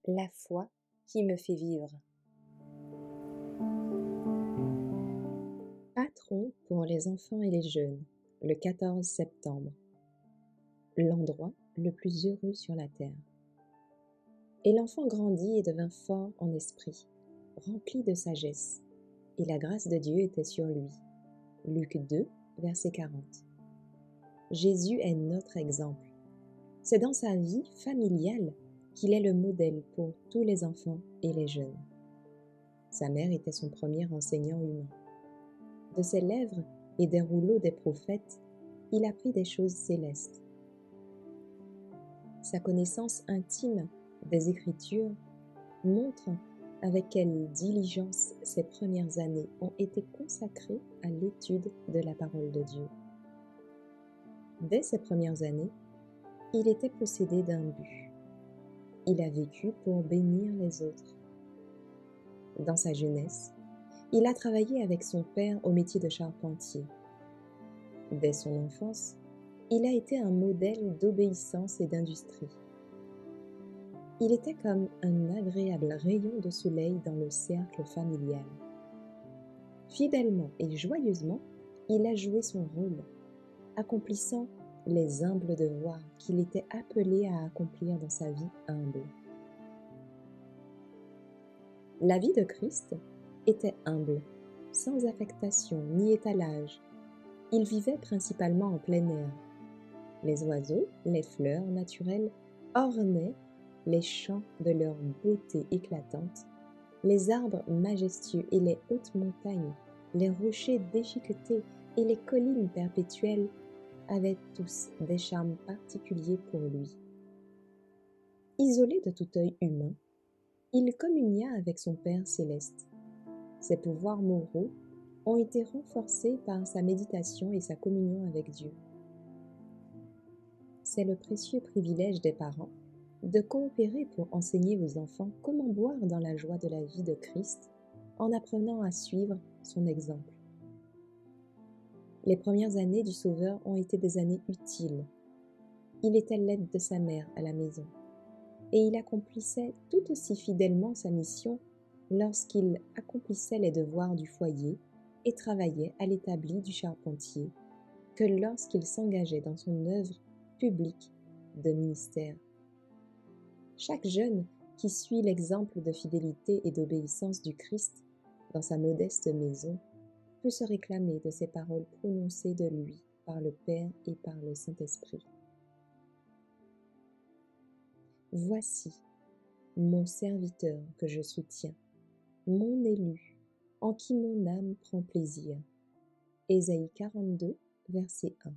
La foi qui me fait vivre. Patron pour les enfants et les jeunes, le 14 septembre. L'endroit le plus heureux sur la terre. Et l'enfant grandit et devint fort en esprit, rempli de sagesse, et la grâce de Dieu était sur lui. Luc 2, verset 40. Jésus est notre exemple. C'est dans sa vie familiale qu'il est le modèle pour tous les enfants et les jeunes. Sa mère était son premier enseignant humain. De ses lèvres et des rouleaux des prophètes, il apprit des choses célestes. Sa connaissance intime des Écritures montre avec quelle diligence ses premières années ont été consacrées à l'étude de la parole de Dieu. Dès ses premières années, il était possédé d'un but. Il a vécu pour bénir les autres. Dans sa jeunesse, il a travaillé avec son père au métier de charpentier. Dès son enfance, il a été un modèle d'obéissance et d'industrie. Il était comme un agréable rayon de soleil dans le cercle familial. Fidèlement et joyeusement, il a joué son rôle, accomplissant les humbles devoirs qu'il était appelé à accomplir dans sa vie humble. La vie de Christ était humble, sans affectation ni étalage. Il vivait principalement en plein air. Les oiseaux, les fleurs naturelles ornaient les champs de leur beauté éclatante, les arbres majestueux et les hautes montagnes, les rochers déchiquetés et les collines perpétuelles avaient tous des charmes particuliers pour lui. Isolé de tout œil humain, il communia avec son Père céleste. Ses pouvoirs moraux ont été renforcés par sa méditation et sa communion avec Dieu. C'est le précieux privilège des parents de coopérer pour enseigner aux enfants comment boire dans la joie de la vie de Christ en apprenant à suivre son exemple. Les premières années du Sauveur ont été des années utiles. Il était l'aide de sa mère à la maison et il accomplissait tout aussi fidèlement sa mission lorsqu'il accomplissait les devoirs du foyer et travaillait à l'établi du charpentier que lorsqu'il s'engageait dans son œuvre publique de ministère. Chaque jeune qui suit l'exemple de fidélité et d'obéissance du Christ dans sa modeste maison peut se réclamer de ces paroles prononcées de lui par le Père et par le Saint-Esprit. Voici mon serviteur que je soutiens, mon élu, en qui mon âme prend plaisir. Ésaïe 42, verset 1.